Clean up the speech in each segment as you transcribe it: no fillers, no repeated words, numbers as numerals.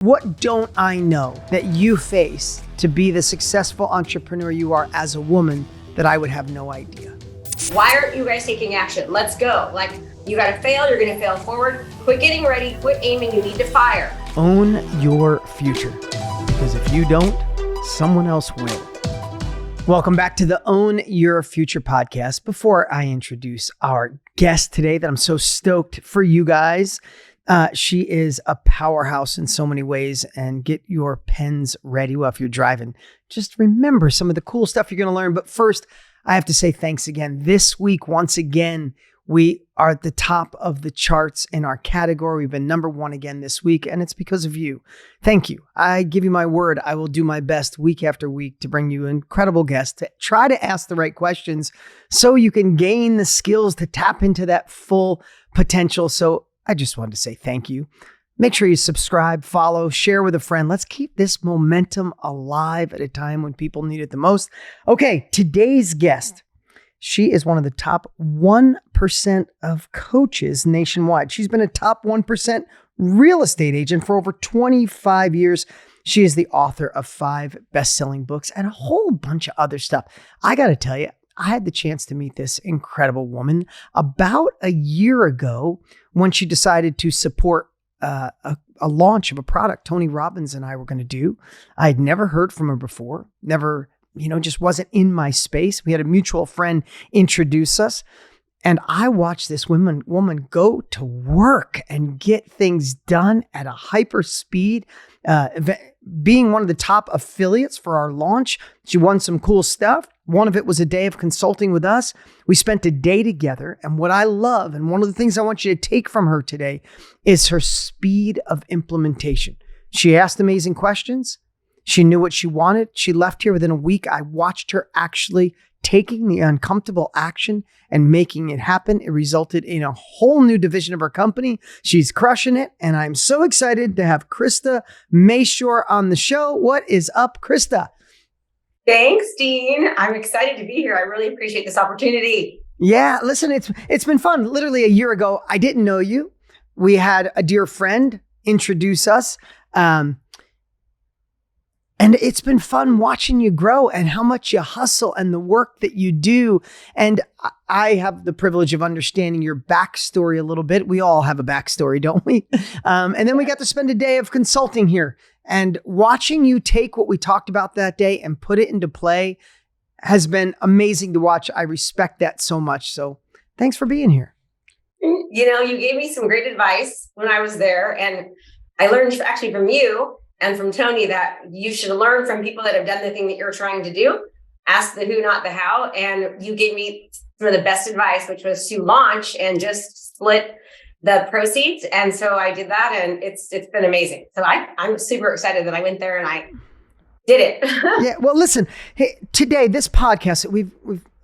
What don't I know that you face to be the successful entrepreneur you are as a woman that I would have no idea? Why aren't you guys taking action? Let's go. Like, you got to fail. You're going to fail forward. Quit getting ready. Quit aiming. You need to fire. Own your future. Because if you don't, someone else will. Welcome back to the Own Your Future podcast. Before I introduce our guest today that I'm so stoked for you guys, she is a powerhouse in so many ways, and get your pens ready. Well, if you're driving, just remember some of the cool stuff you're going to learn. But first, I have to say thanks again. This week, once again, we are at the top of the charts in our category. We've been number one again this week, and it's because of you. Thank you. I give you my word. I will do my best week after week to bring you incredible guests, to try to ask the right questions so you can gain the skills to tap into that full potential. So I just wanted to say thank you. Make sure you subscribe, follow, share with a friend. Let's keep this momentum alive at a time when people need it the most. Okay, today's guest, she is one of the top 1% of coaches nationwide. She's been a top 1% real estate agent for over 25 years. She is the author of 5 best-selling books and a whole bunch of other stuff. I got to tell you, I had the chance to meet this incredible woman about a year ago when she decided to support a launch of a product Tony Robbins and I were going to do. I had never heard from her before, never, just wasn't in my space. We had a mutual friend introduce us, and I watched this woman go to work and get things done at a hyper speed, being one of the top affiliates for our launch. She won some cool stuff. One of it was a day of consulting with us. We spent a day together. And what I love, and one of the things I want you to take from her today, is her speed of implementation. She asked amazing questions. She knew what she wanted. She left here within a week. I watched her actually taking the uncomfortable action and making it happen. It resulted in a whole new division of our company. She's crushing it. And I'm so excited to have Krista Mashore on the show. What is up, Krista? Thanks, Dean. I'm excited to be here. I really appreciate this opportunity. Yeah, listen, it's been fun. Literally a year ago, I didn't know you. We had a dear friend introduce us. And it's been fun watching you grow and how much you hustle and the work that you do. And I have the privilege of understanding your backstory a little bit. We all have a backstory, don't we? And then we got to spend a day of consulting here. And watching you take what we talked about that day and put it into play has been amazing to watch. I respect that so much. So thanks for being here. You gave me some great advice when I was there. And I learned actually from you and from Tony that you should learn from people that have done the thing that you're trying to do. Ask the who, not the how. And you gave me some of the best advice, which was to launch and just split the proceeds. And so I did that, and it's been amazing. So I'm super excited that I went there and I did it. Yeah. Well, listen, hey, today, this podcast,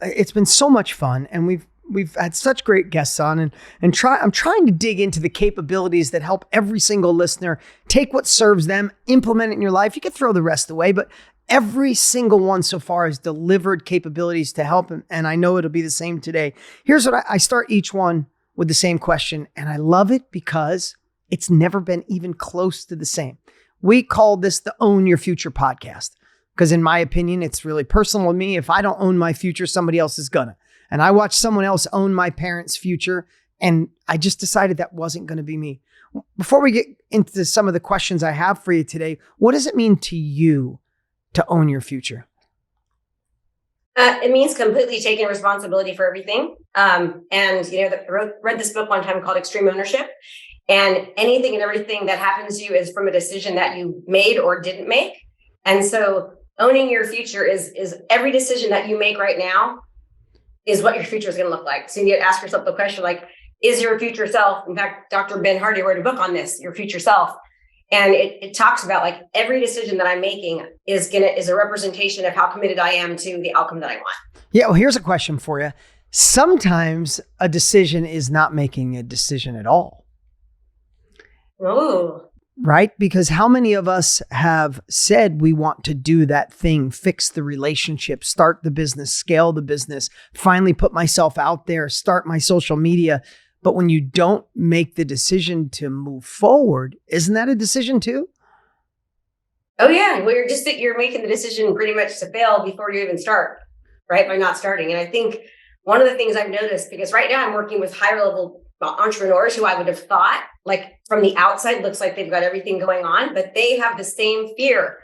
it's been so much fun, and we've had such great guests on, and I'm trying to dig into the capabilities that help every single listener take what serves them, implement it in your life. You can throw the rest away, but every single one so far has delivered capabilities to help. And I know it'll be the same today. Here's what I start each one with the same question. And I love it because it's never been even close to the same. We call this the Own Your Future podcast, because in my opinion, it's really personal to me. If I don't own my future, somebody else is gonna. And I watched someone else own my parents' future, and I just decided that wasn't going to be me. Before we get into some of the questions I have for you today, what does it mean to you to own your future? It means completely taking responsibility for everything. Read this book one time called Extreme Ownership. And anything and everything that happens to you is from a decision that you made or didn't make. And so owning your future is every decision that you make right now is what your future is going to look like. So you need to ask yourself the question, like, is your future self? In fact, Dr. Ben Hardy wrote a book on this, your future self. And it talks about, like, every decision that I'm making is a representation of how committed I am to the outcome that I want. Yeah. Well, here's a question for you. Sometimes a decision is not making a decision at all. Oh, right? Because how many of us have said we want to do that thing, fix the relationship, start the business, scale the business, finally put myself out there, start my social media. But when you don't make the decision to move forward, isn't that a decision too? Oh yeah. Well, you're making the decision pretty much to fail before you even start, right? By not starting. And I think one of the things I've noticed, because right now I'm working with higher level entrepreneurs who I would have thought, like from the outside, looks like they've got everything going on, but they have the same fear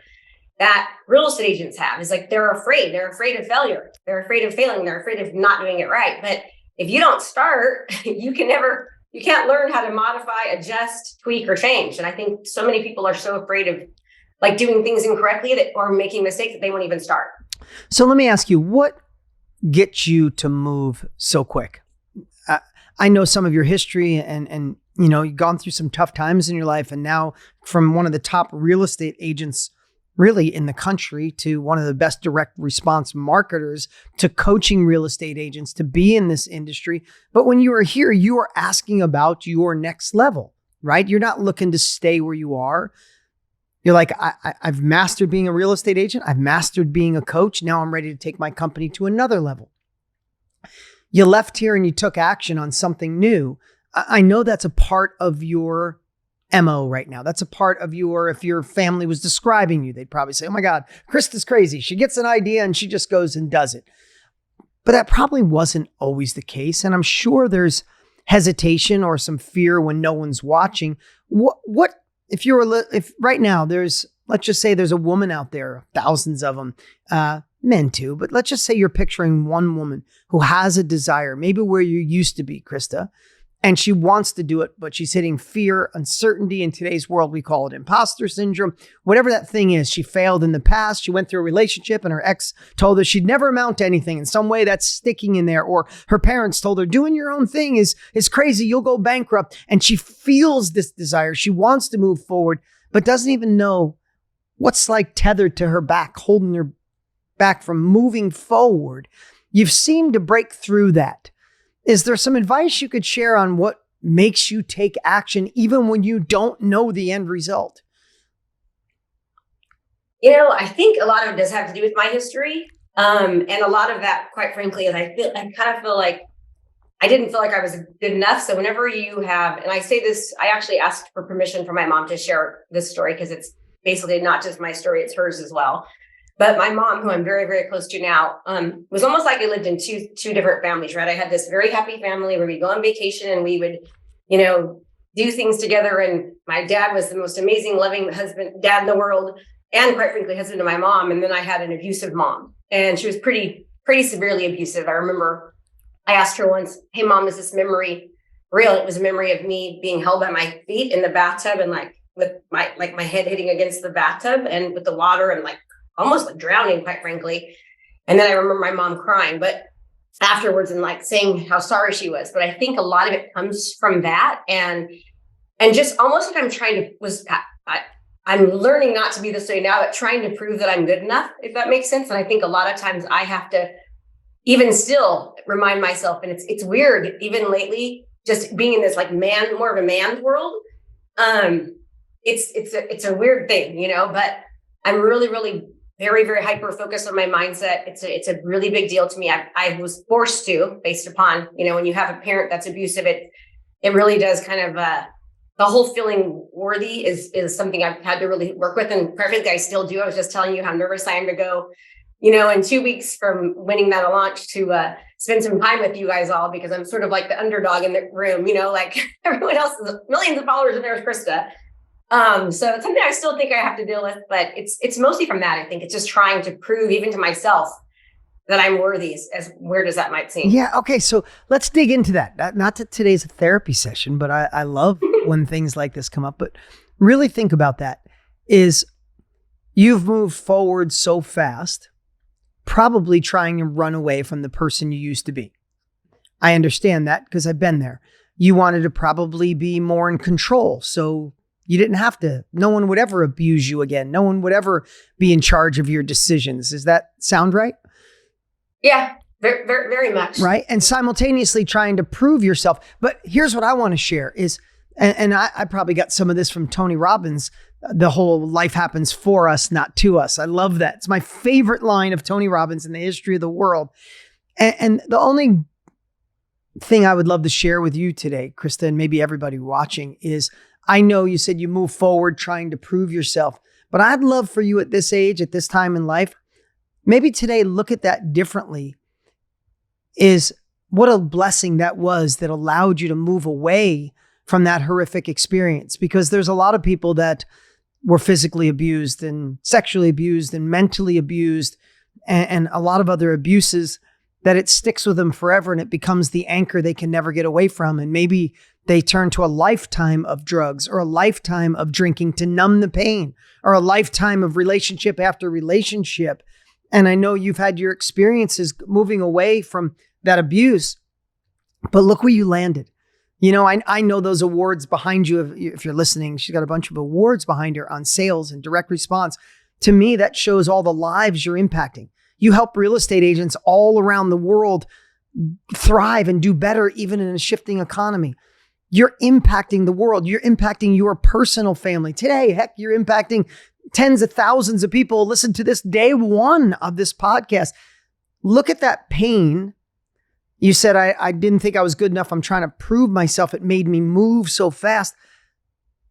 that real estate agents have. Is like they're afraid of failure, they're afraid of failing, they're afraid of not doing it right. But if you don't start, you can't learn how to modify, adjust, tweak, or change. And I think so many people are so afraid of like doing things incorrectly or making mistakes that they won't even start. So let me ask you, what gets you to move so quick? I know some of your history and you've gone through some tough times in your life, and now from one of the top real estate agents really in the country to one of the best direct response marketers to coaching real estate agents to be in this industry. But when you were here, you were asking about your next level, right? You're not looking to stay where you are. You're like, I've mastered being a real estate agent. I've mastered being a coach. Now I'm ready to take my company to another level. You left here and you took action on something new. I know that's a part of your MO right now. That's a part of if your family was describing you, they'd probably say, oh my God, Krista's crazy. She gets an idea and she just goes and does it. But that probably wasn't always the case. And I'm sure there's hesitation or some fear when no one's watching. What if right now let's just say there's a woman out there, thousands of them, men too, but let's just say you're picturing one woman who has a desire, maybe where you used to be, Krista, and she wants to do it, but she's hitting fear, uncertainty. In today's world, we call it imposter syndrome. Whatever that thing is, she failed in the past. She went through a relationship and her ex told her she'd never amount to anything. In some way that's sticking in there. Or her parents told her doing your own thing is crazy. You'll go bankrupt. And she feels this desire. She wants to move forward, but doesn't even know what's like tethered to her back, holding her back from moving forward. You've seemed to break through that. Is there some advice you could share on what makes you take action even when you don't know the end result? I think a lot of it does have to do with my history. And a lot of that, quite frankly, is I kind of feel like I didn't feel like I was good enough. So whenever you have, and I say this, I actually asked for permission from my mom to share this story because it's basically not just my story, it's hers as well. But my mom, who I'm very, very close to now, was almost like I lived in two different families, right? I had this very happy family where we'd go on vacation and we would, do things together. And my dad was the most amazing, loving dad in the world, and quite frankly, husband to my mom. And then I had an abusive mom, and she was pretty severely abusive. I remember I asked her once, "Hey, Mom, is this memory real?" It was a memory of me being held by my feet in the bathtub and with my head hitting against the bathtub and with the water and almost drowning, quite frankly. And then I remember my mom crying, but afterwards and saying how sorry she was. But I think a lot of it comes from that. And just almost like I'm learning not to be this way now, but trying to prove that I'm good enough, if that makes sense. And I think a lot of times I have to even still remind myself, and it's weird, even lately, just being in this more of a man's world. It's a weird thing, but I'm really, really very, very hyper focused on my mindset. It's a really big deal to me. I was forced to, based upon, when you have a parent that's abusive, it really does kind of, the whole feeling worthy is something I've had to really work with. And perfectly, I still do. I was just telling you how nervous I am to go, in 2 weeks from winning that launch to spend some time with you guys all, because I'm sort of like the underdog in the room, everyone else is millions of followers and there's Krista. So it's something I still think I have to deal with, but it's mostly from that. I think it's just trying to prove even to myself that I'm worthy, as weird as that might seem. Yeah. Okay. So let's dig into that. Not that today's a therapy session, but I love when things like this come up, but really think about that. Is you've moved forward so fast, probably trying to run away from the person you used to be. I understand that because I've been there. You wanted to probably be more in control. So you didn't have to. No one would ever abuse you again. No one would ever be in charge of your decisions. Does that sound right? Yeah, very, very, very much. Right. And simultaneously trying to prove yourself. But here's what I want to share is, and I probably got some of this from Tony Robbins, the whole life happens for us, not to us. I love that. It's my favorite line of Tony Robbins in the history of the world. And the only thing I would love to share with you today, Krista, and maybe everybody watching, is I know you said you move forward trying to prove yourself, But I'd love for you at this age, at this time in life, maybe today look at that differently. Is what a blessing that was that allowed you to move away from that horrific experience. Because there's a lot of people that were physically abused and sexually abused and mentally abused and a lot of other abuses that it sticks with them forever and it becomes the anchor they can never get away from. And maybe they turn to a lifetime of drugs or a lifetime of drinking to numb the pain or a lifetime of relationship after relationship. And I know you've had your experiences moving away from that abuse, but look where you landed. I know those awards behind you. If you're listening, she's got a bunch of awards behind her on sales and direct response. To me, that shows all the lives you're impacting. You help real estate agents all around the world thrive and do better, even in a shifting economy. You're impacting the world. You're impacting your personal family. Today, heck, you're impacting tens of thousands of people. Listen to this day one of this podcast. Look at that pain. You said, I didn't think I was good enough. I'm trying to prove myself. It made me move so fast.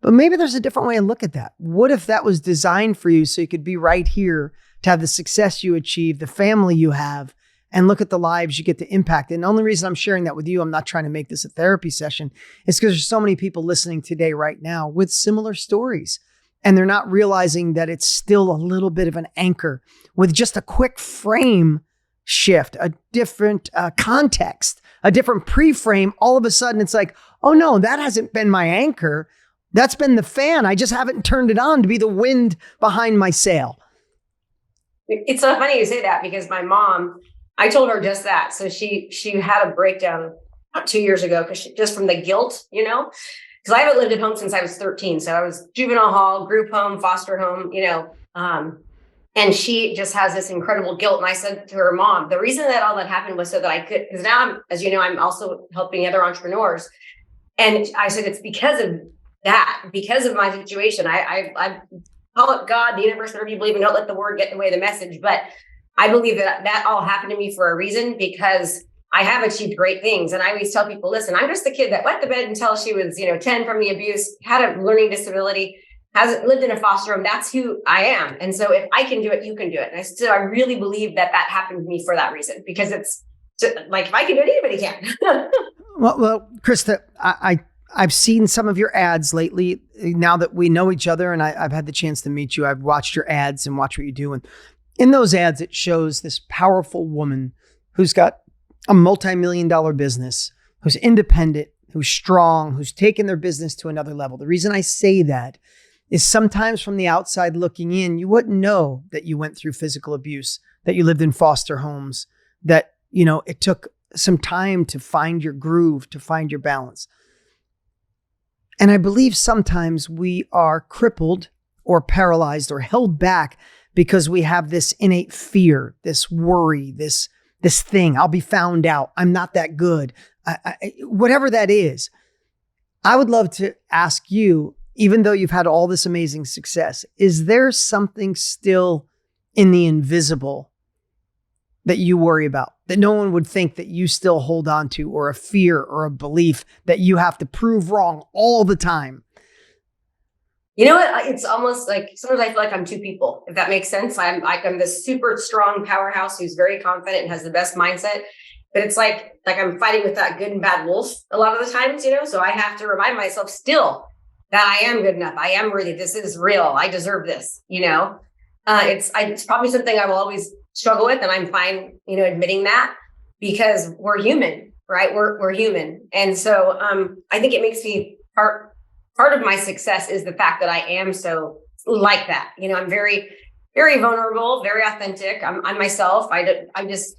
But maybe there's a different way to look at that. What if that was designed for you so you could be right here to have the success you achieve, the family you have, and look at the lives you get to impact? And the only reason I'm sharing that with you, I'm not trying to make this a therapy session, is because there's so many people listening today right now with similar stories. And they're not realizing that it's still a little bit of an anchor with just a quick frame shift, a different context, a different pre-frame. All of a sudden it's like, oh no, that hasn't been my anchor. That's been the fan. I just haven't turned it on to be the wind behind my sail. It's so funny you say that because my mom, I told her just that. So she had a breakdown about 2 years ago because just from the guilt, because I haven't lived at home since I was 13. So I was juvenile hall, group home, foster home, and she just has this incredible guilt. And I said to her, Mom, the reason that all that happened was so that I could, because now as you know, I'm also helping other entrepreneurs. And I said, it's because of that, because of my situation. I call it God, the universe, whatever you believe in, don't let the word get in the way of the message. But I believe that all happened to me for a reason because I have achieved great things. And I always tell people, listen, I'm just the kid that wet the bed until she was, 10 from the abuse, had a learning disability, hasn't lived in a foster home. That's who I am. And so if I can do it, you can do it. And I really believe that happened to me for that reason, because it's like, if I can do it, anybody can. Well, Krista, I've seen some of your ads lately. Now that we know each other and I've had the chance to meet you, I've watched your ads and watched what you do. And in those ads, it shows this powerful woman who's got a multi-million-dollar business, who's independent, who's strong, who's taken their business to another level. The reason I say that is sometimes from the outside looking in, you wouldn't know that you went through physical abuse, that you lived in foster homes, that, it took some time to find your groove, to find your balance. And I believe sometimes we are crippled or paralyzed or held back because we have this innate fear, this worry, this thing. I'll be found out. I'm not that good. Whatever that is. I would love to ask you, even though you've had all this amazing success, is there something still in the invisible that you worry about, that no one would think that you still hold on to, or a fear or a belief that you have to prove wrong all the time? You know what? It's almost like sometimes I feel like I'm two people, if that makes sense. I'm this super strong powerhouse who's very confident and has the best mindset. But it's like I'm fighting with that good and bad wolf a lot of the times, so I have to remind myself still that I am good enough. I am worthy. This is real. I deserve this, It's probably something I will always struggle with, and I'm fine, admitting that, because we're human, right? We're human. And so I think it makes me part of my success is the fact that I am so like that. I'm very, very vulnerable, very authentic. I'm myself. I'm just,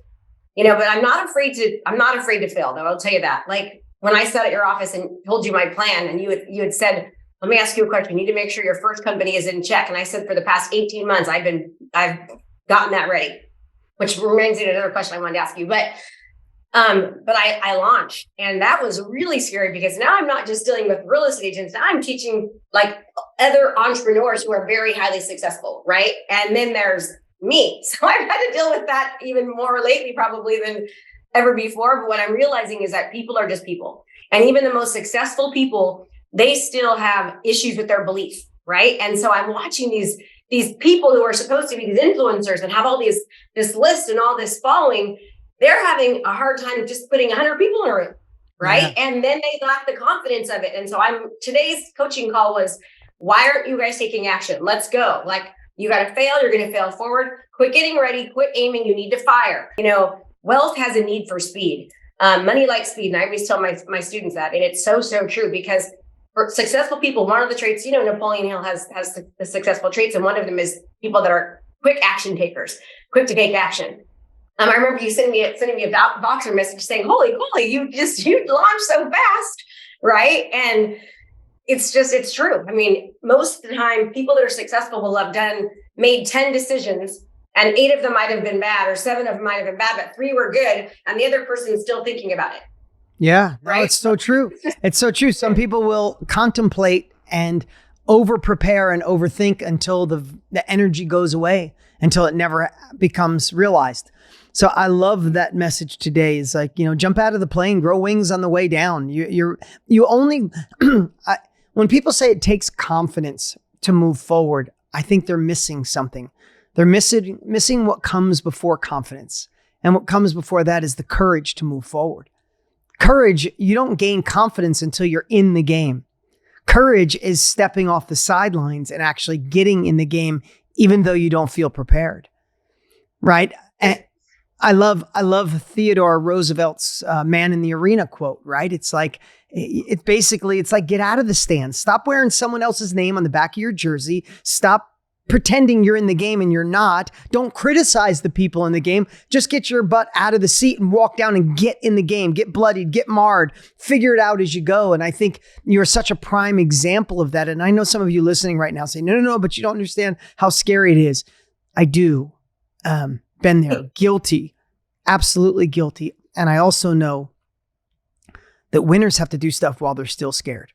but I'm not afraid to fail, though. I'll tell you that. Like when I sat at your office and told you my plan, and you had said, let me ask you a question. You need to make sure your first company is in check. And I said, for the past 18 months, I've gotten that ready, which reminds me of another question I wanted to ask you. But I launched, and that was really scary, because now I'm not just dealing with real estate agents. Now I'm teaching like other entrepreneurs who are very highly successful, right? And then there's me. So I've had to deal with that even more lately, probably than ever before. But what I'm realizing is that people are just people. And even the most successful people, they still have issues with their belief, right? And so I'm watching these these people who are supposed to be these influencers and have all this list and all this following, they're having a hard time just putting 100 people in a room, right? Yeah. And then they lack the confidence of it. And so today's coaching call was, why aren't you guys taking action? Let's go. Like, you got to fail. You're going to fail forward. Quit getting ready. Quit aiming. You need to fire. Wealth has a need for speed. Money likes speed. And I always tell my students that. And it's so, so true, because for successful people, one of the traits, Napoleon Hill has the successful traits. And one of them is people that are quick action takers, quick to take action. I remember you sending me a Voxer message saying, holy moly, you launched so fast. Right. And it's true. I mean, most of the time, people that are successful will have made 10 decisions, and 8 of them might have been bad, or 7 of them might have been bad, but 3 were good. And the other person is still thinking about it. Yeah, right? No, it's so true. It's so true. Some people will contemplate and over prepare and overthink until the energy goes away, until it never becomes realized. So I love that message today. Is like, jump out of the plane, grow wings on the way down. You only, when people say it takes confidence to move forward, I think they're missing something. They're missing what comes before confidence. And what comes before that is the courage to move forward. Courage, you don't gain confidence until you're in the game. Courage is stepping off the sidelines and actually getting in the game, even though you don't feel prepared. Right? And I love Theodore Roosevelt's "Man in the Arena" quote, right? It's like, it's like, get out of the stands. Stop wearing someone else's name on the back of your jersey. Stop pretending you're in the game and you're not. Don't criticize the people in the game. Just get your butt out of the seat and walk down and get in the game. Get bloodied, get marred, figure it out as you go. And I think you're such a prime example of that. And I know some of you listening right now say, no, but you don't understand how scary it is. I do. Been there, guilty, absolutely guilty. And I also know that winners have to do stuff while they're still scared.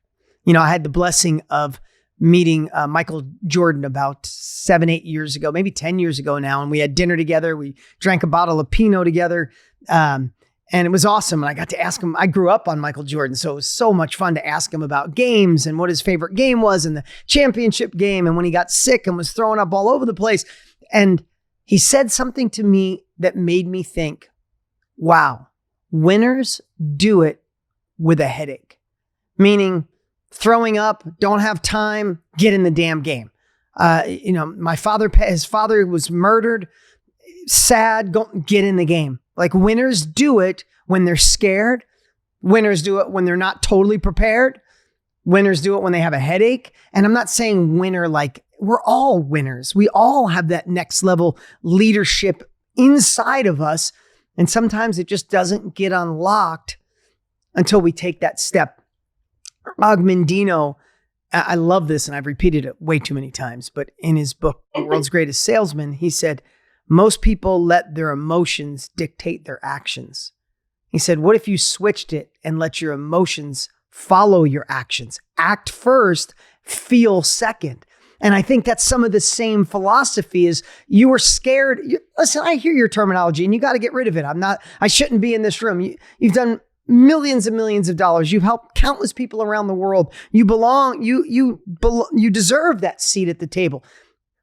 I had the blessing of meeting Michael Jordan about 7-8 years ago, maybe 10 years ago now. And we had dinner together. We drank a bottle of Pinot together. And it was awesome. And I got to ask him, I grew up on Michael Jordan. So it was so much fun to ask him about games and what his favorite game was, and the championship game, and when he got sick and was throwing up all over the place. And he said something to me that made me think, wow, winners do it with a headache. Meaning, throwing up, don't have time, get in the damn game. His father was murdered, sad, get in the game. Like, winners do it when they're scared. Winners do it when they're not totally prepared. Winners do it when they have a headache. And I'm not saying winner like, we're all winners. We all have that next level leadership inside of us. And sometimes it just doesn't get unlocked until we take that step. Ogmandino, I love this, and I've repeated it way too many times, but in his book, The World's Greatest Salesman, he said, most people let their emotions dictate their actions. He said, what if you switched it and let your emotions follow your actions? Act first, feel second. And I think that's some of the same philosophy. Is you were scared. Listen, I hear your terminology, and you got to get rid of it. I shouldn't be in this room. You've done millions and millions of dollars. You've helped countless people around the world. You belong, you deserve that seat at the table.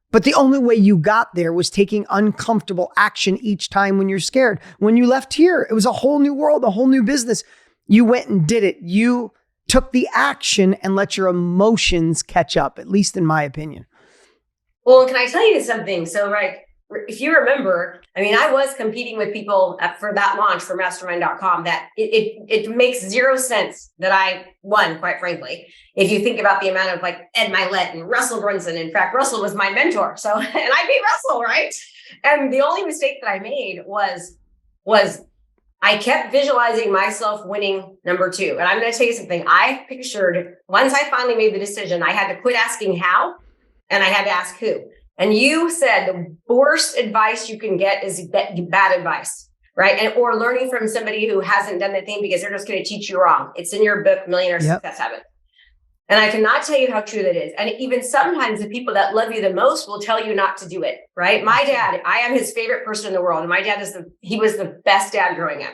But the only way you got there was taking uncomfortable action each time when you're scared. When you left here, it was a whole new world, a whole new business. You went and did it. You took the action and let your emotions catch up, at least in my opinion. Well, can I tell you something? So, right, if you remember, I was competing with people for that launch for mastermind.com that it makes zero sense that I won, quite frankly. If you think about the amount of like Ed Milet and Russell Brunson, in fact, Russell was my mentor. So, and I beat Russell, right? And the only mistake that I made was I kept visualizing myself winning number 2. And I'm going to tell you something. I pictured, once I finally made the decision, I had to quit asking how, and I had to ask who. And you said the worst advice you can get is bad advice, right? Or learning from somebody who hasn't done the thing because they're just going to teach you wrong. It's in your book, Millionaire Success Habits. And I cannot tell you how true that is. And even sometimes the people that love you the most will tell you not to do it, right? My dad, I am his favorite person in the world. And my dad he was the best dad growing up.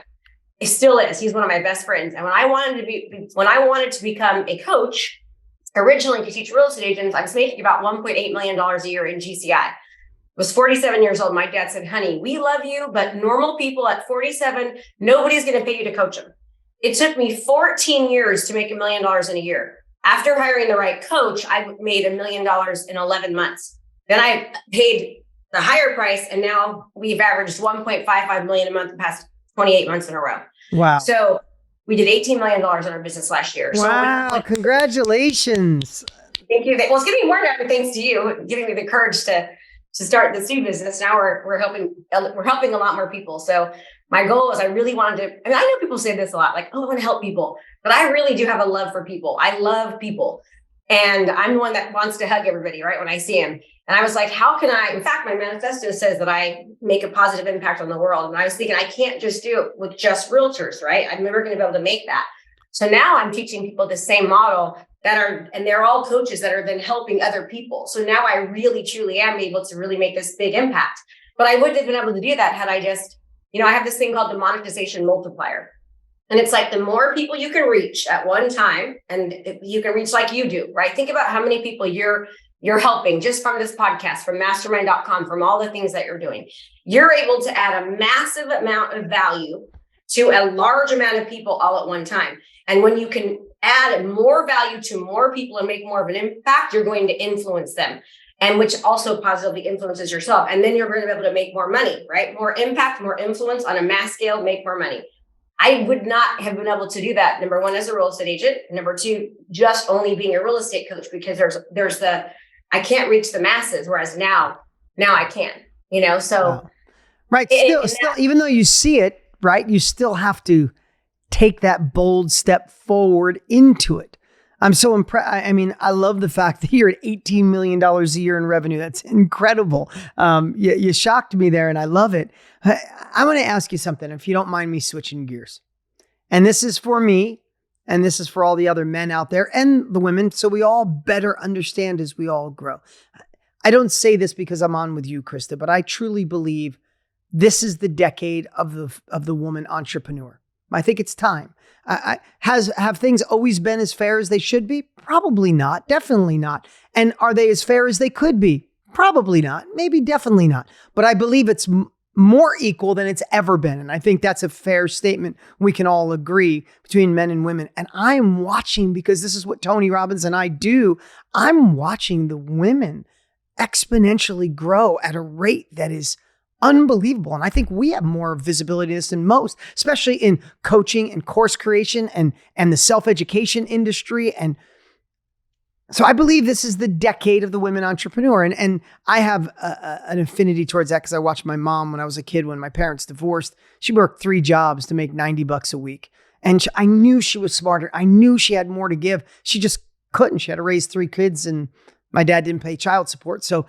He still is. He's one of my best friends. And when I wanted to become a coach, originally to teach real estate agents, I was making about $1.8 million a year in GCI. I was 47 years old. My dad said, honey, we love you, but normal people at 47, nobody's going to pay you to coach them. It took me 14 years to make $1 million in a year. After hiring the right coach, I made $1 million in 11 months. Then I paid the higher price, and now we've averaged 1.55 million a month the past 28 months in a row. Wow. So we did $18 million in our business last year. Wow. So Congratulations. Thank you. Well, it's giving me more now, thanks to you, giving me the courage to start this new business. Now we're helping a lot more people. So my goal is I really wanted to, and I know people say this a lot, like, oh, I want to help people, but I really do have a love for people. I love people. And I'm the one that wants to hug everybody, right, when I see them. And I was like, how can I, in fact, my manifesto says that I make a positive impact on the world. And I was thinking, I can't just do it with just realtors, right? I'm never going to be able to make that. So now I'm teaching people the same model and they're all coaches that are then helping other people. So now I really, truly am able to really make this big impact. But I wouldn't have been able to do that had I just, I have this thing called the monetization multiplier. And it's like the more people you can reach at one time, and you can reach like you do, right? Think about how many people you're helping just from this podcast, from mastermind.com, from all the things that you're doing. You're able to add a massive amount of value to a large amount of people all at one time. And when you can add more value to more people and make more of an impact, you're going to influence them, and which also positively influences yourself. And then you're going to be able to make more money, right? More impact, more influence on a mass scale, make more money. I would not have been able to do that. Number one, as a real estate agent. Number two, just only being a real estate coach, because there's I can't reach the masses. Whereas now I can, so. Wow. Right. Still, even though you see it, right, you still have to take that bold step forward into it. I'm so impressed. I mean, I love the fact that you're at $18 million a year in revenue. That's incredible. You shocked me there, and I love it. I want to ask you something, if you don't mind me switching gears. And this is for me, and this is for all the other men out there and the women, so we all better understand as we all grow. I don't say this because I'm on with you, Krista, but I truly believe this is the decade of the woman entrepreneur. I think it's time. Have things always been as fair as they should be? Probably not. Definitely not. And are they as fair as they could be? Probably not. Maybe definitely not. But I believe it's more equal than it's ever been. And I think that's a fair statement. We can all agree between men and women. And I'm watching, because this is what Tony Robbins and I do, I'm watching the women exponentially grow at a rate that is unbelievable. And I think we have more visibility to this than most, especially in coaching and course creation and the self-education industry. And so I believe this is the decade of the women entrepreneur. And I have an affinity towards that because I watched my mom when I was a kid, when my parents divorced. She worked 3 jobs to make $90 a week. And I knew she was smarter. I knew she had more to give. She just couldn't. She had to raise 3 kids, and my dad didn't pay child support. So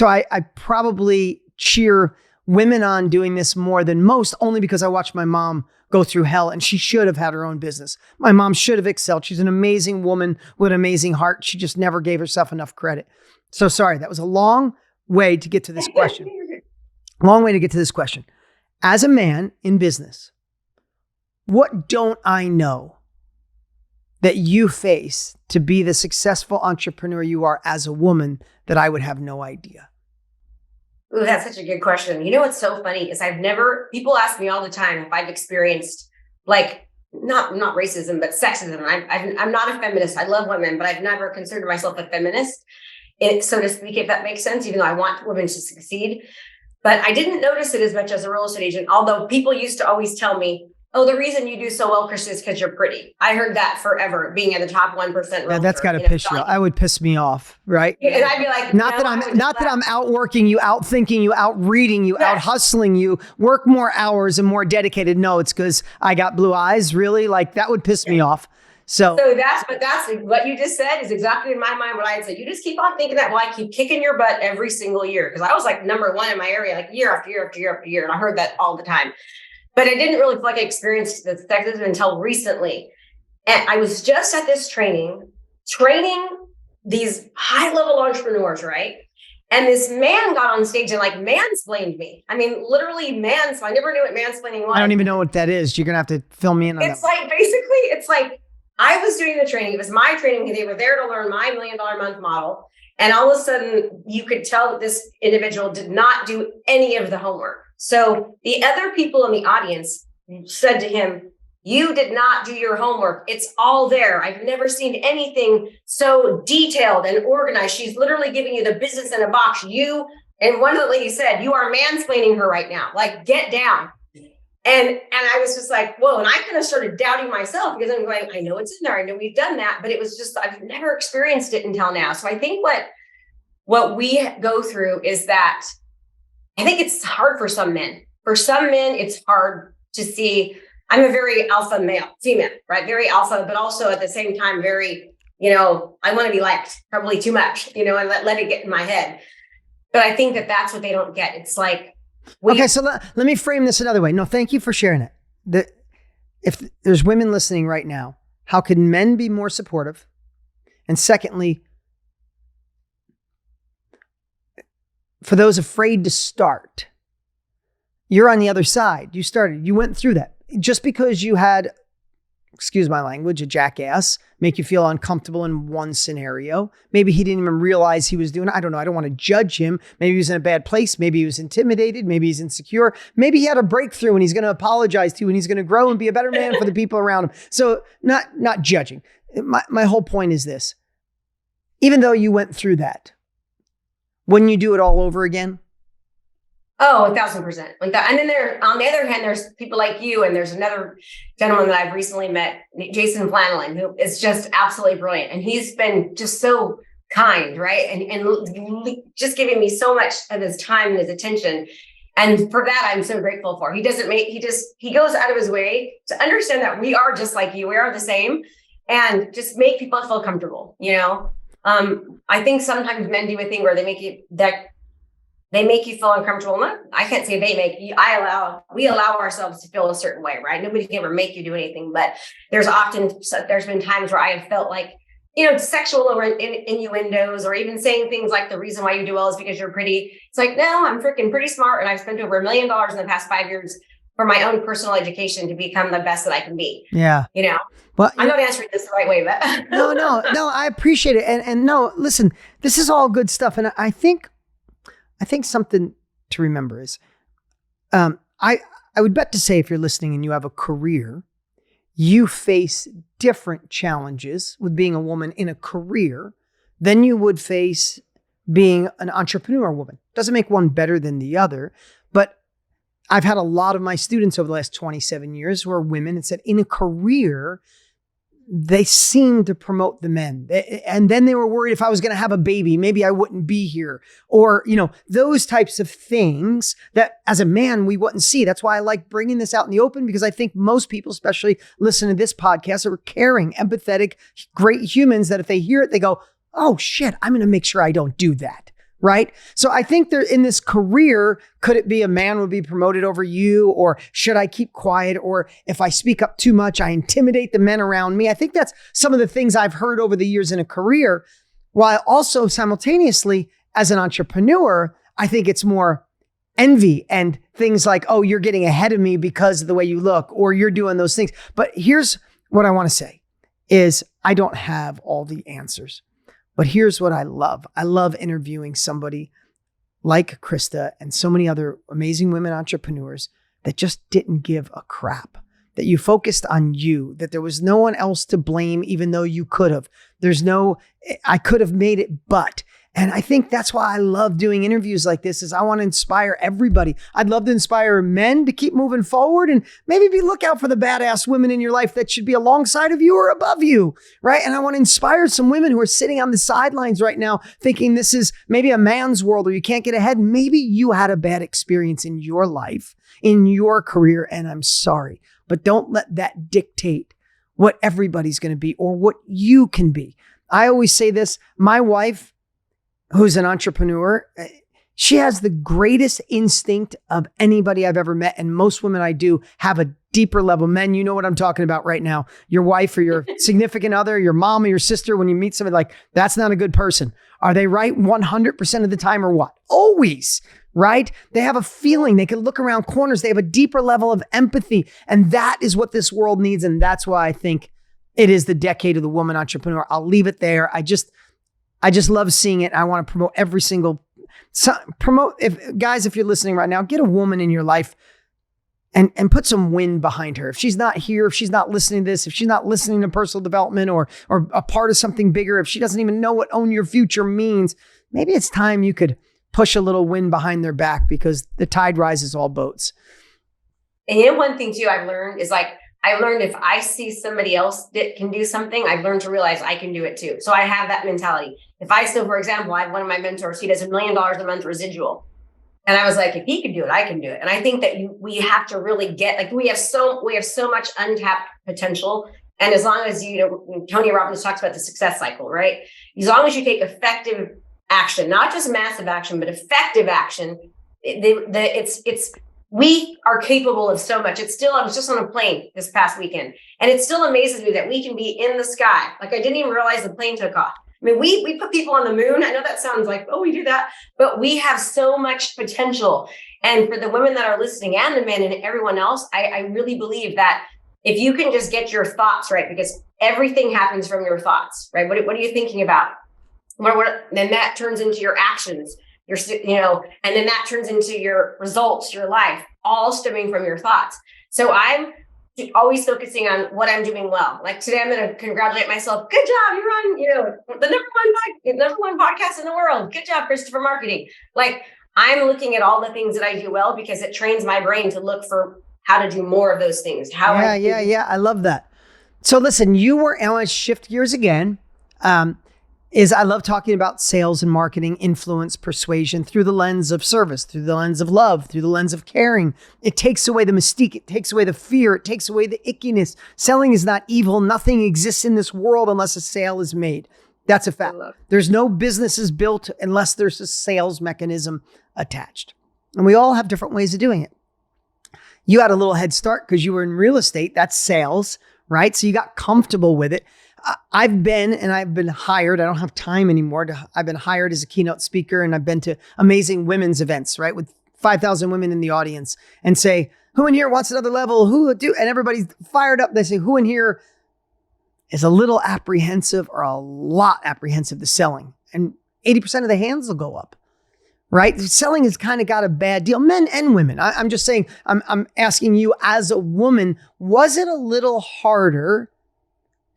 I probably cheer women on doing this more than most, only because I watched my mom go through hell, and she should have had her own business. My mom should have excelled. She's an amazing woman with an amazing heart. She just never gave herself enough credit. So sorry, that was a long way to get to this question. Long way to get to this question. As a man in business, what don't I know that you face to be the successful entrepreneur you are as a woman that I would have no idea? Ooh, that's such a good question. What's so funny is people ask me all the time if I've experienced, like, not racism, but sexism. I'm not a feminist. I love women, but I've never considered myself a feminist, so to speak, if that makes sense, even though I want women to succeed. But I didn't notice it as much as a real estate agent, although people used to always tell me, oh, the reason you do so well, Krista, is because you're pretty. I heard that forever, being in the top 1% realtor. Yeah, that's got to piss you off. I would piss me off, right? And I'd be like, not that I'm outworking you, outthinking you, outreading you, out hustling you, work more hours and more dedicated. No, it's because I got blue eyes. Really? Like, that would piss me off. So that's what you just said is exactly in my mind what I'd say. You just keep on thinking that while I keep kicking your butt every single year. Because I was like number 1 in my area, like year after year after year after year. And I heard that all the time. But I didn't really feel like I experienced the sexism until recently. And I was just at this training these high-level entrepreneurs, right? And this man got on stage and like mansplained me. I mean, literally I never knew what mansplaining was. I don't even know what that is. You're going to have to fill me in on that. It's like, basically, it's like, I was doing the training. It was my training. They were there to learn my $1 million a month model. And all of a sudden you could tell that this individual did not do any of the homework. So the other people in the audience said to him, you did not do your homework. It's all there. I've never seen anything so detailed and organized. She's literally giving you the business in a box. And one of the ladies said, you are mansplaining her right now. Like, get down. And I was just like, whoa. And I kind of started doubting myself because I'm going, I know it's in there. I know we've done that, but it was just, I've never experienced it until now. So I think what we go through is that I think it's hard for some men. For some men, it's hard to see. I'm a very alpha female, right? Very alpha, but also at the same time, very, I want to be liked probably too much, and let it get in my head. But I think that's what they don't get. It's like, okay, so let me frame this another way. No, thank you for sharing it. If there's women listening right now, how can men be more supportive? And secondly, for those afraid to start, you're on the other side. You started, you went through that. Just because you had, excuse my language, a jackass make you feel uncomfortable in one scenario. Maybe he didn't even realize he was doing it. I don't know. I don't want to judge him. Maybe he was in a bad place. Maybe he was intimidated. Maybe he's insecure. Maybe he had a breakthrough and he's going to apologize to you and he's going to grow and be a better man for the people around him. So not judging. My whole point is this. Even though you went through that, wouldn't you do it all over again? Oh, 1,000%. And then on the other hand, there's people like you, and there's another gentleman that I've recently met, Jason Flanagan, who is just absolutely brilliant. And he's been just so kind, right? And just giving me so much of his time and his attention. And for that, I'm so grateful for. He goes out of his way to understand that we are just like you. We are the same, and just make people feel comfortable. I think sometimes men do a thing where they make you feel uncomfortable. I can't say they make you. We allow ourselves to feel a certain way, right? Nobody can ever make you do anything, but there's been times where I have felt like, sexual innuendos, or even saying things like the reason why you do well is because you're pretty. It's like, no, I'm freaking pretty smart. And I've spent over $1 million in the past 5 years for my own personal education to become the best that I can be. Yeah. Well, I'm not answering this the right way, but no, I appreciate it. And no, listen, this is all good stuff. And I think something to remember is, I would bet to say if you're listening and you have a career, you face different challenges with being a woman in a career than you would face being an entrepreneur woman. Doesn't make one better than the other, but I've had a lot of my students over the last 27 years who are women and said in a career, they seem to promote the men. And then they were worried if I was going to have a baby, maybe I wouldn't be here. Or, those types of things that as a man, we wouldn't see. That's why I like bringing this out in the open, because I think most people, especially listening to this podcast, are caring, empathetic, great humans that if they hear it, they go, oh shit, I'm going to make sure I don't do that. Right? So I think they're in this career, could it be a man would be promoted over you, or should I keep quiet? Or if I speak up too much, I intimidate the men around me. I think that's some of the things I've heard over the years in a career, while also simultaneously as an entrepreneur, I think it's more envy and things like, oh, you're getting ahead of me because of the way you look, or you're doing those things. But here's what I want to say is I don't have all the answers. But here's what I love. I love interviewing somebody like Krista and so many other amazing women entrepreneurs that just didn't give a crap, that you focused on you, that there was no one else to blame, even though you could have. I could have made it, but. And I think that's why I love doing interviews like this, is I want to inspire everybody. I'd love to inspire men to keep moving forward and maybe be lookout for the badass women in your life that should be alongside of you or above you, right? And I want to inspire some women who are sitting on the sidelines right now thinking this is maybe a man's world or you can't get ahead. Maybe you had a bad experience in your life, in your career, and I'm sorry, but don't let that dictate what everybody's going to be or what you can be. I always say this, my wife, who's an entrepreneur, she has the greatest instinct of anybody I've ever met. And most women I do have a deeper level. Men, you know what I'm talking about right now. Your wife or your significant other, your mom or your sister, when you meet somebody like, that's not a good person. Are they right 100% of the time or what? Always, right? They have a feeling. They can look around corners. They have a deeper level of empathy. And that is what this world needs. And that's why I think It is the decade of the woman entrepreneur. I'll leave it there. I just love seeing it. I want to promote every single if you're listening right now, get a woman in your life and put some wind behind her. If she's not here, if she's not listening to this, if she's not listening to personal development or a part of something bigger, if she doesn't even know what own your future means, maybe it's time you could push a little wind behind their back, because the tide rises all boats. And one thing too I've learned is I've learned if I see somebody else that can do something, I've learned to realize I can do it too. So I have that mentality. For example, I have one of my mentors, he does $1 million a month residual. And I was like, if he could do it, I can do it. And I think that we have to really we have so much untapped potential. And as long as Tony Robbins talks about the success cycle, right? As long as you take effective action, not just massive action, but effective action, we are capable of so much. I was just on a plane this past weekend, and it still amazes me that we can be in the sky. I didn't even realize the plane took off. I mean, we put people on the moon. I know that sounds like, oh, we do that, but we have so much potential. And for the women that are listening and the men and everyone else, I really believe that if you can just get your thoughts right, because everything happens from your thoughts, right? What are you thinking about? Then that turns into your actions, and then that turns into your results, your life, all stemming from your thoughts. So I'm always focusing on what I'm doing well. Like today, I'm going to congratulate myself. Good job. You're on, the number one podcast in the world. Good job, Christopher Marketing. I'm looking at all the things that I do well, because it trains my brain to look for how to do more of those things. I love that. So listen, I want to shift gears again. I love talking about sales and marketing, influence, persuasion through the lens of service, through the lens of love, through the lens of caring. It takes away the mystique. It takes away the fear. It takes away the ickiness. Selling is not evil. Nothing exists in this world unless a sale is made. That's a fact. There's no businesses built unless there's a sales mechanism attached. And we all have different ways of doing it. You had a little head start because you were in real estate. That's sales, right? So you got comfortable with it. I've been hired. I don't have time anymore. I've been hired as a keynote speaker, and I've been to amazing women's events, right? With 5,000 women in the audience, and say, who in here wants another level? And everybody's fired up. They say, who in here is a little apprehensive or a lot apprehensive to selling? And 80% of the hands will go up, right? Selling has kind of got a bad deal, men and women. I'm just saying, I'm asking you as a woman, was it a little harder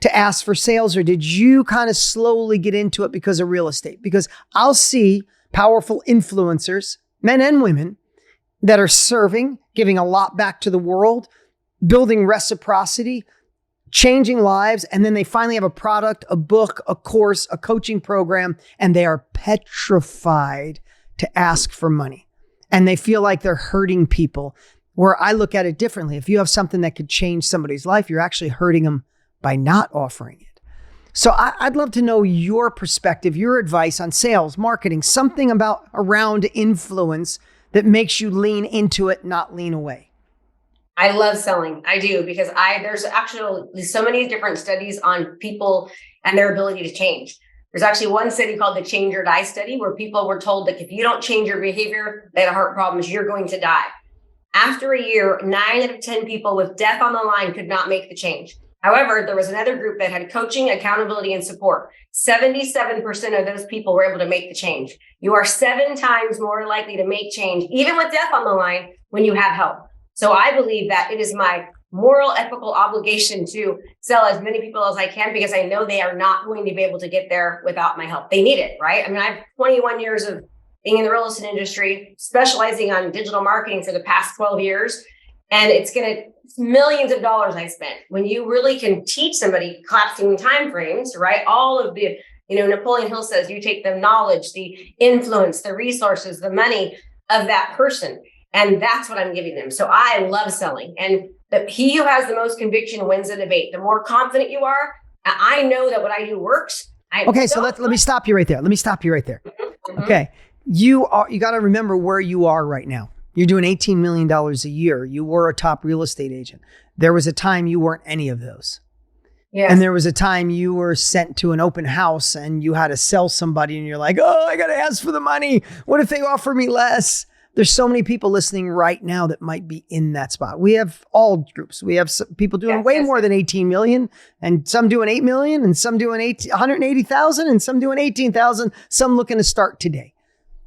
to ask for sales, or did you kind of slowly get into it because of real estate? Because I'll see powerful influencers, men and women, that are serving, giving a lot back to the world, building reciprocity, changing lives, and then they finally have a product, a book, a course, a coaching program, and they are petrified to ask for money. And they feel like they're hurting people, where I look at it differently. If you have something that could change somebody's life, you're actually hurting them by not offering it. So I'd love to know your perspective, your advice on sales, marketing, something around influence that makes you lean into it, not lean away. I love selling. I do, because there's actually so many different studies on people and their ability to change. There's actually one study called the Change or Die study, where people were told that if you don't change your behavior, they have heart problems, you're going to die. After a year, 9 out of 10 people with death on the line could not make the change. However, there was another group that had coaching, accountability, and support. 77% of those people were able to make the change. You are 7 times more likely to make change, even with death on the line, when you have help. So I believe that it is my moral, ethical obligation to sell as many people as I can, because I know they are not going to be able to get there without my help. They need it, right? I mean, I have 21 years of being in the real estate industry, specializing on digital marketing for the past 12 years. And it's millions of dollars I spent. When you really can teach somebody collapsing timeframes, right? All of the, Napoleon Hill says you take the knowledge, the influence, the resources, the money of that person. And that's what I'm giving them. So I love selling. And he who has the most conviction wins the debate. The more confident you are, I know that what I do works. So let me stop you right there. Mm-hmm. Okay. You got to remember where you are right now. You're doing $18 million a year. You were a top real estate agent. There was a time you weren't any of those. Yes. And there was a time you were sent to an open house and you had to sell somebody and you're like, oh, I got to ask for the money. What if they offer me less? there's so many people listening right now that might be in that spot. We have all groups. We have some people doing way more than 18 million, and some doing 8 million, and some doing 180,000, and some doing 18,000, some looking to start today.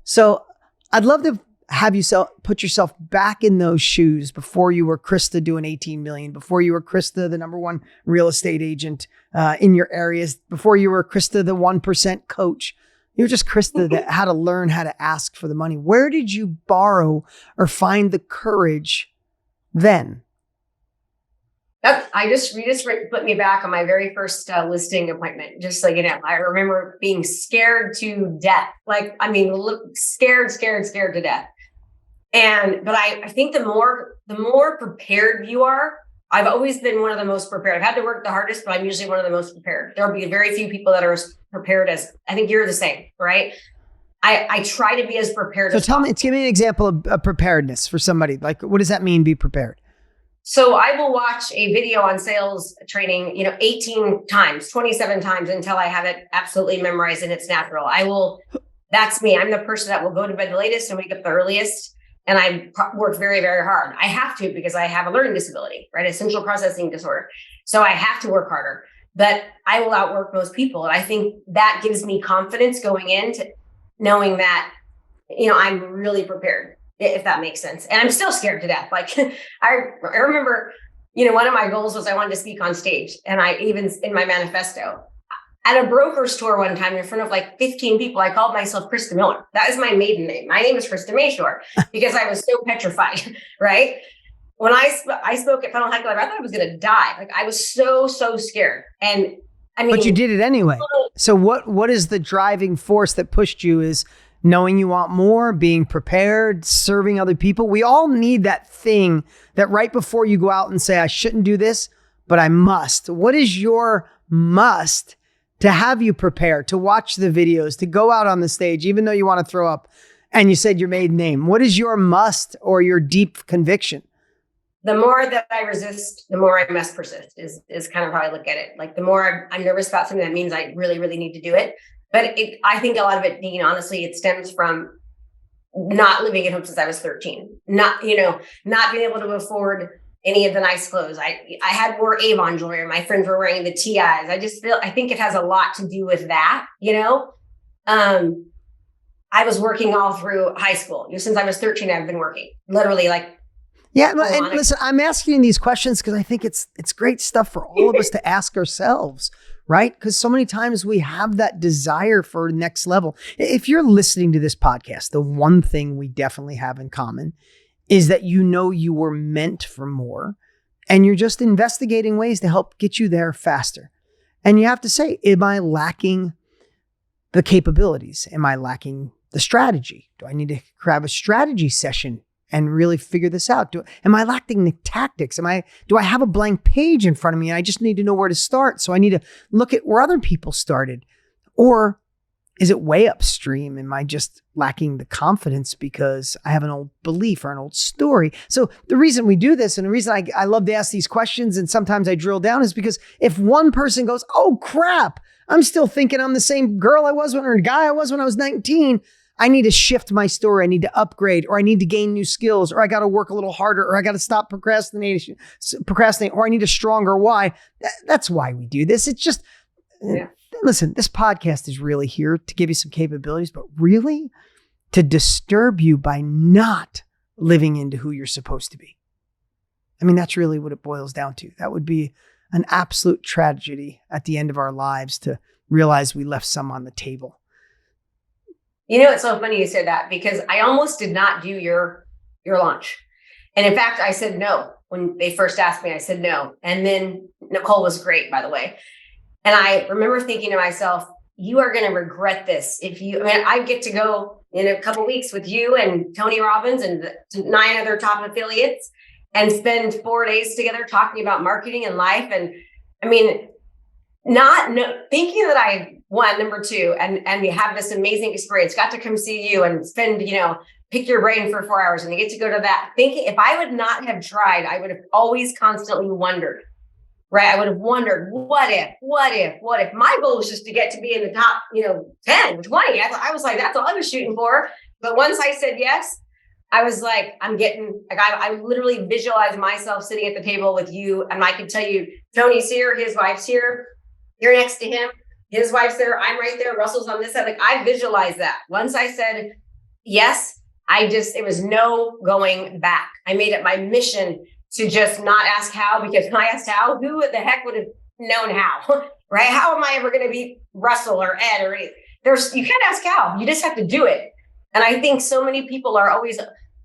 So I'd love to have you put yourself back in those shoes before you were Krista doing 18 million, before you were Krista, the number one real estate agent in your areas, before you were Krista, the 1% coach. You were just Krista that had to learn how to ask for the money. Where did you borrow or find the courage then? You just put me back on my very first listing appointment. Just like, I remember being scared to death. Scared to death. But I think the more prepared you are, I've always been one of the most prepared. I've had to work the hardest, but I'm usually one of the most prepared. There'll be very few people that are as prepared as, I think you're the same, right? I try to be as prepared as possible. Give me an example of preparedness for somebody. Like, what does that mean, be prepared? So I will watch a video on sales training, 18 times, 27 times until I have it absolutely memorized and it's natural. That's me. I'm the person that will go to bed the latest and wake up the earliest. And I work very, very hard. I have to, because I have a learning disability, right? Essential processing disorder. So I have to work harder, but I will outwork most people. And I think that gives me confidence going into knowing that, I'm really prepared, if that makes sense. And I'm still scared to death. Like I remember, one of my goals was I wanted to speak on stage. And I even in my manifesto, at a broker's tour one time in front of 15 people, I called myself Krista Miller. That is my maiden name. My name is Krista Mashore because I was so petrified, right? When I spoke at Funnel Heckler, I thought I was going to die. I was so scared. And but you did it anyway. So what is the driving force that pushed you? Is knowing you want more, being prepared, serving other people. We all need that thing that right before you go out and say, I shouldn't do this, but I must. What is your must to have you prepare, to watch the videos, to go out on the stage, even though you want to throw up and you said your maiden name? What is your must or your deep conviction? The more that I resist, the more I must persist is kind of how I look at it. The more I'm nervous about something, that means I really, really need to do it. But I think a lot of it, honestly, it stems from not living at home since I was 13, not being able to afford any of the nice clothes. I had wore Avon jewelry. My friends were wearing the TIs. I think it has a lot to do with that. I was working all through high school. Since I was 13, I've been working literally Yeah, and listen, I'm asking these questions because I think it's great stuff for all of us to ask ourselves, right? Because so many times we have that desire for next level. If you're listening to this podcast, the one thing we definitely have in common is that you were meant for more, and you're just investigating ways to help get you there faster. And you have to say, am I lacking the capabilities? Am I lacking the strategy? Do I need to grab a strategy session and really figure this out? Am I lacking the tactics? Do I have a blank page in front of me and I just need to know where to start? So I need to look at where other people started. Or is it way upstream? Am I just lacking the confidence because I have an old belief or an old story? So the reason we do this, and the reason I love to ask these questions and sometimes I drill down, is because if one person goes, oh crap, I'm still thinking I'm the same girl I was or guy I was when I was 19, I need to shift my story. I need to upgrade, or I need to gain new skills, or I got to work a little harder, or I got to stop procrastinate, or I need a stronger why. That's why we do this. It's just, listen, this podcast is really here to give you some capabilities, but really to disturb you by not living into who you're supposed to be. That's really what it boils down to. That would be an absolute tragedy at the end of our lives to realize we left some on the table. It's so funny you said that, because I almost did not do your launch. And in fact, I said no. When they first asked me, I said no. And then Nicole was great, by the way. And I remember thinking to myself, you are going to regret this. I get to go in a couple of weeks with you and Tony Robbins and the 9 other top affiliates and spend 4 days together talking about marketing and life. And thinking that I won, number 2, and we have this amazing experience, got to come see you and spend, pick your brain for 4 hours and you get to go to that. Thinking if I would not have tried, I would have always constantly wondered, right? I would have wondered, what if my goal was just to get to be in the top, 10, 20. I was like, that's all I was shooting for. But once I said yes, I was like, I literally visualized myself sitting at the table with you. And I could tell you, Tony's here, his wife's here, you're next to him, his wife's there, I'm right there, Russell's on this side. Like I visualized that. Once I said yes, it was no going back. I made it my mission to just not ask how, because when I asked how, who the heck would have known how, right? How am I ever going to be Russell or Ed or you can't ask how, you just have to do it. And I think so many people are always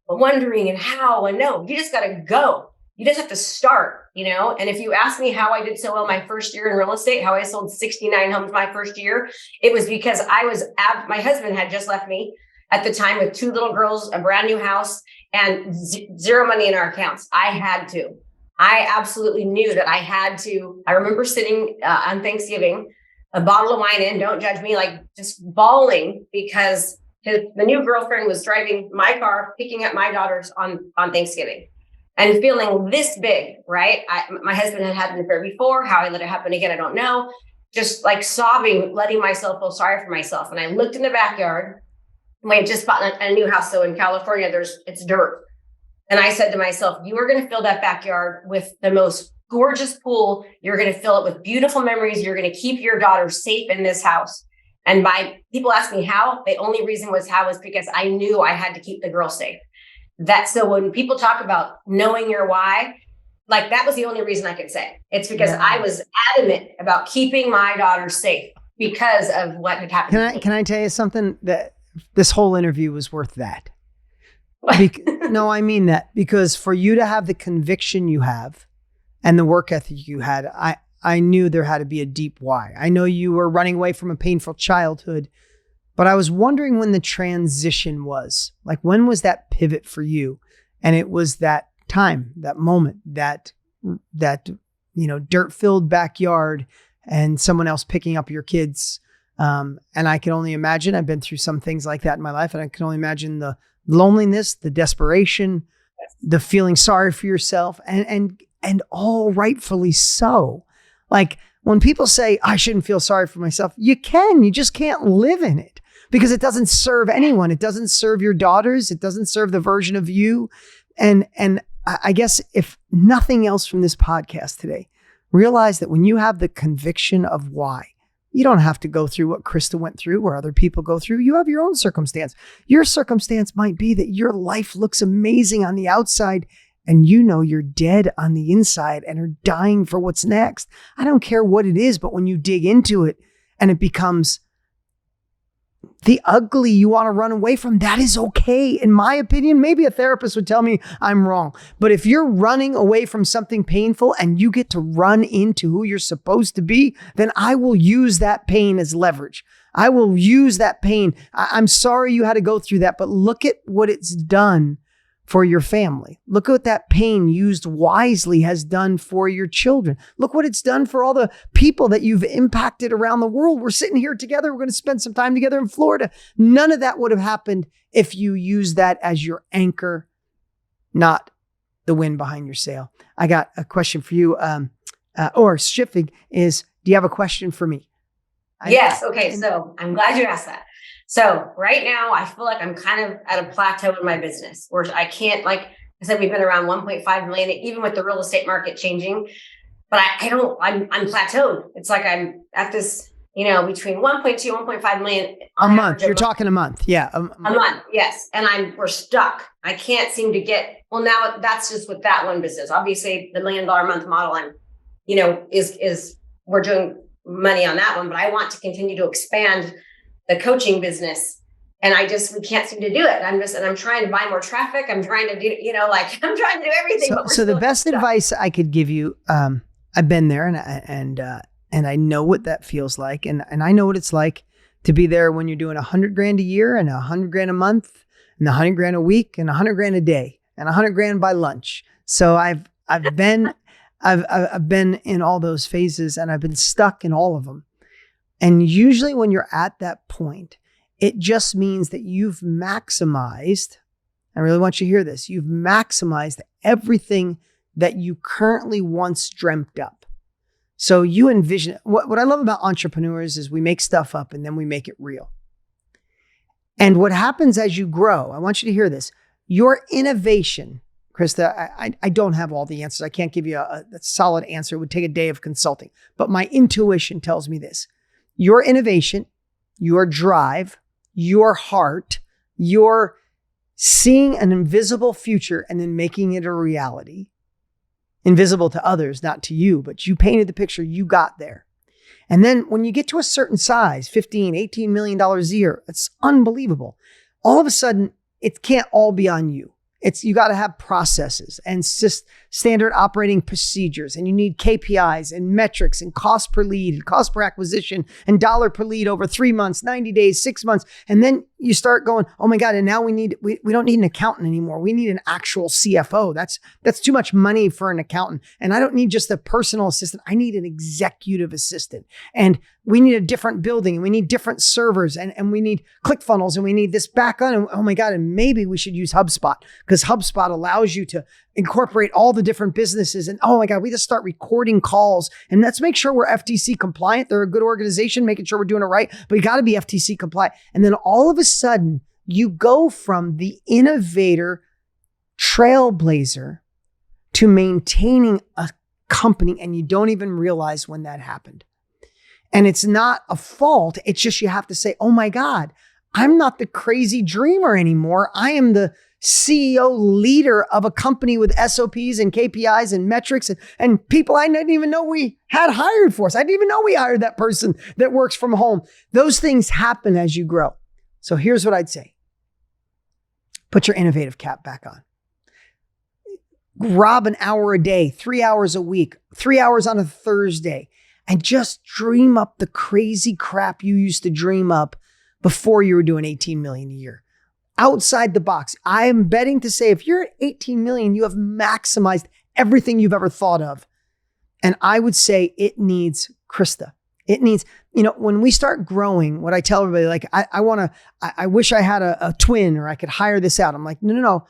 wondering and how and no, you just got to go. You just have to start, And if you ask me how I did so well my first year in real estate, how I sold 69 homes my first year, it was because my husband had just left me at the time with 2 little girls, a brand new house, and zero money in our accounts. I absolutely knew that I had to. I remember sitting on Thanksgiving, a bottle of wine in, don't judge me, like just bawling because the new girlfriend was driving my car, picking up my daughters on Thanksgiving and feeling this big, right? My husband had an affair before. How I let it happen again, I don't know. Just like sobbing, letting myself feel sorry for myself. And I looked in the backyard. We had just bought a new house. So in California, it's dirt. And I said to myself, you are going to fill that backyard with the most gorgeous pool. You're going to fill it with beautiful memories. You're going to keep your daughter safe in this house. And people ask me how, the only reason was because I knew I had to keep the girls safe. So when people talk about knowing your why, like that was the only reason I could say. It's because I was adamant about keeping my daughter safe because of what had happened. Can I tell you something? That this whole interview was worth that. No, I mean that, because for you to have the conviction you have and the work ethic you had, I knew there had to be a deep why. I know you were running away from a painful childhood, but I was wondering when the transition was. Like, when was that pivot for you? And it was that time, that moment, that dirt-filled backyard and someone else picking up your kids. And I can only imagine, I've been through some things like that in my life, and I can only imagine the loneliness, the desperation, the feeling sorry for yourself, and all rightfully so. Like when people say, I shouldn't feel sorry for myself, you just can't live in it because it doesn't serve anyone. It doesn't serve your daughters. It doesn't serve the version of you. And I guess if nothing else from this podcast today, realize that when you have the conviction of why, you don't have to go through what Krista went through or other people go through. You have your own circumstance. Your circumstance might be that your life looks amazing on the outside and you're dead on the inside and are dying for what's next. I don't care what it is, but when you dig into it and it becomes the ugly you want to run away from, that is okay. In my opinion, maybe a therapist would tell me I'm wrong. But if you're running away from something painful and you get to run into who you're supposed to be, then I will use that pain as leverage. I will use that pain. I'm sorry you had to go through that, but look at what it's done for your family. Look at what that pain used wisely has done for your children. Look what it's done for all the people that you've impacted around the world. We're sitting here together. We're going to spend some time together in Florida. None of that would have happened if you use that as your anchor, not the wind behind your sail. I got a question for you, or shifting is, do you have a question for me? Yes. Okay. So I'm glad you asked that. So right now I feel like I'm kind of at a plateau in my business where I can't, like I said, we've been around 1.5 million, even with the real estate market changing, but I'm plateaued. It's like I'm at this, between 1.2, 1.5 million. A month. You're talking a month. Yeah. A month. Yes. And we're stuck. I can't seem to get, well, now that's just with that one business. Obviously the $1 million a month model, we're doing money on that one, but I want to continue to expand the coaching business. And we can't seem to do it. I'm trying to buy more traffic. I'm trying to do, I'm trying to do everything. So the best advice I could give you, I've been there and I know what that feels like. And I know what it's like to be there when you're doing $100,000 a year and $100,000 a month and $100,000 a week and $100,000 a day and $100,000 by lunch. So I've been in all those phases and I've been stuck in all of them. And usually when you're at that point, it just means that you've maximized, I really want you to hear this, you've maximized everything that you currently once dreamt up. So you envision, what I love about entrepreneurs is we make stuff up and then we make it real. And what happens as you grow, I want you to hear this, Your innovation, Krista, I don't have all the answers. I can't give you a solid answer. It would take a day of consulting. But my intuition tells me this. Your innovation, your drive, your heart, your seeing an invisible future and then making it a reality. Invisible to others, not to you, but you painted the picture, you got there. And then when you get to a certain size, $15, $18 million a year, it's unbelievable. All of a sudden, it can't all be on you. You got to have processes and standard operating procedures, and you need KPIs and metrics and cost per lead and cost per acquisition and dollar per lead over 3 months, 90 days, 6 months. And then you start going, oh my God. And now we don't need an accountant anymore. We need an actual CFO. That's too much money for an accountant. And I don't need just a personal assistant. I need an executive assistant. And we need a different building, and we need different servers, and we need ClickFunnels, and we need this back on. And oh my God. And maybe we should use HubSpot, because HubSpot allows you to incorporate all the different businesses. And oh my God, we just start recording calls, and let's make sure we're FTC compliant. They're a good organization, making sure we're doing it right, but you got to be FTC compliant. And then all of a sudden you go from the innovator trailblazer to maintaining a company, and you don't even realize when that happened. And it's not a fault. It's just, you have to say, oh my God, I'm not the crazy dreamer anymore. I am the CEO leader of a company with SOPs and KPIs and metrics and people I didn't even know we had hired for us. I didn't even know we hired that person that works from home. Those things happen as you grow. So here's what I'd say. Put your innovative cap back on. Rob an hour a day, 3 hours a week, 3 hours on a Thursday, and just dream up the crazy crap you used to dream up before you were doing 18 million a year. Outside the box. I am betting to say if you're at 18 million, you have maximized everything you've ever thought of. And I would say it needs Krista. It needs, when we start growing, what I tell everybody, like, I wish I had a twin, or I could hire this out. I'm like, no.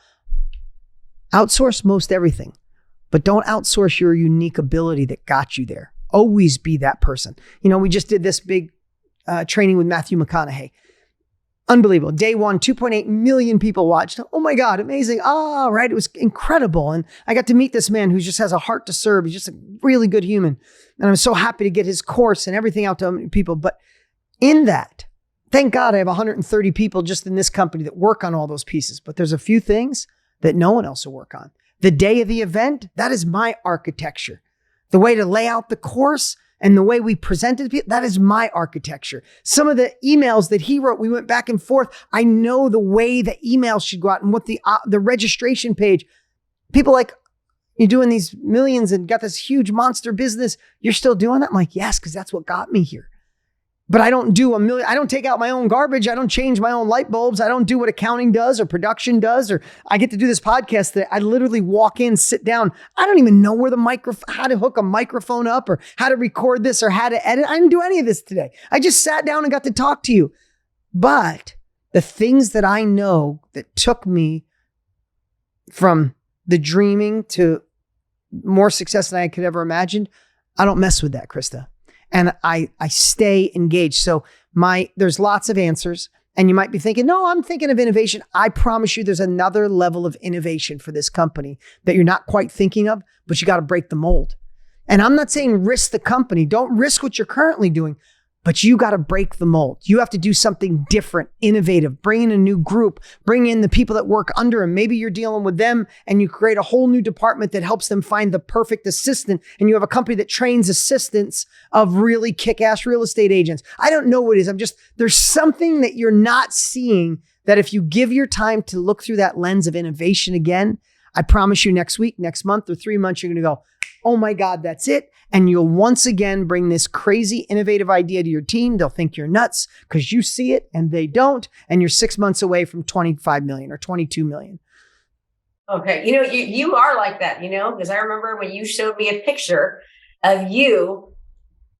Outsource most everything, but don't outsource your unique ability that got you there. Always be that person. We just did this big training with Matthew McConaughey. Unbelievable. Day one, 2.8 million people watched. Oh my God, amazing. Right. It was incredible. And I got to meet this man who just has a heart to serve. He's just a really good human. And I'm so happy to get his course and everything out to people. But in that, thank God I have 130 people just in this company that work on all those pieces. But there's a few things that no one else will work on. The day of the event, that is my architecture. The way to lay out the course and the way we presented people, that is my architecture. Some of the emails that he wrote, we went back and forth. I know the way the emails should go out and what the registration page. People like, you're doing these millions and got this huge monster business. You're still doing that? I'm like, yes, because that's what got me here. But I don't do I don't take out my own garbage. I don't change my own light bulbs. I don't do what accounting does or production does, or I get to do this podcast that I literally walk in, sit down. I don't even know where how to hook a microphone up or how to record this or how to edit. I didn't do any of this today. I just sat down and got to talk to you. But the things that I know that took me from the dreaming to more success than I could ever imagine, I don't mess with that, Krista. And I stay engaged. So there's lots of answers. And you might be thinking, no, I'm thinking of innovation. I promise you there's another level of innovation for this company that you're not quite thinking of, but you got to break the mold. And I'm not saying risk the company. Don't risk what you're currently doing, but you got to break the mold. You have to do something different, innovative, bring in a new group, bring in the people that work under them. Maybe you're dealing with them and you create a whole new department that helps them find the perfect assistant. And you have a company that trains assistants of really kick-ass real estate agents. I don't know what it is. There's something that you're not seeing that if you give your time to look through that lens of innovation again, I promise you next week, next month, or 3 months, you're going to go, oh my God, that's it. And you'll once again bring this crazy innovative idea to your team. They'll think you're nuts because you see it and they don't. And you're 6 months away from 25 million or 22 million. Okay. You are like that, because I remember when you showed me a picture of you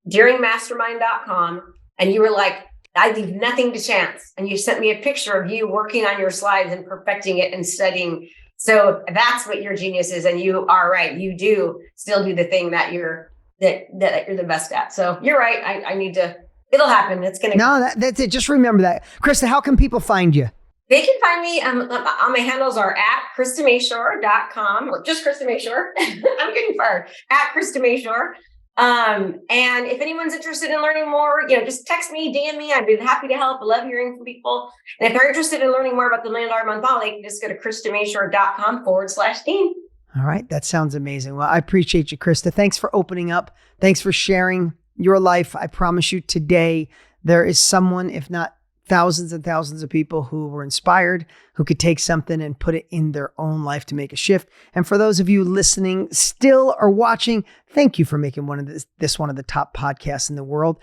during mastermind.com and you were like, I leave nothing to chance. And you sent me a picture of you working on your slides and perfecting it and studying. So that's what your genius is. And you are right. You do still do the thing that you're the best at. So you're right. I need to, it'll happen. It's going to. No, that's it. Just remember that. Krista, how can people find you? They can find me, my handles are at KristaMashore.com or just Krista Mashore. I'm getting fired at Krista Mashore. And if anyone's interested in learning more, just text me, DM me. I'd be happy to help. I love hearing from people. And if they're interested in learning more about the $1 Million Month Model, they can just go to KristaMashore.com/team. All right. That sounds amazing. Well, I appreciate you, Krista. Thanks for opening up. Thanks for sharing your life. I promise you today, there is someone, if not thousands and thousands of people who were inspired, who could take something and put it in their own life to make a shift. And for those of you listening still or watching, thank you for making this one of the top podcasts in the world.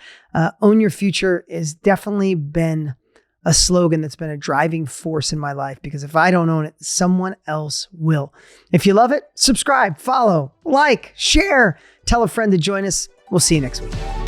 Own Your Future has definitely been a slogan that's been a driving force in my life, because if I don't own it, someone else will. If you love it, subscribe, follow, like, share, tell a friend to join us. We'll see you next week.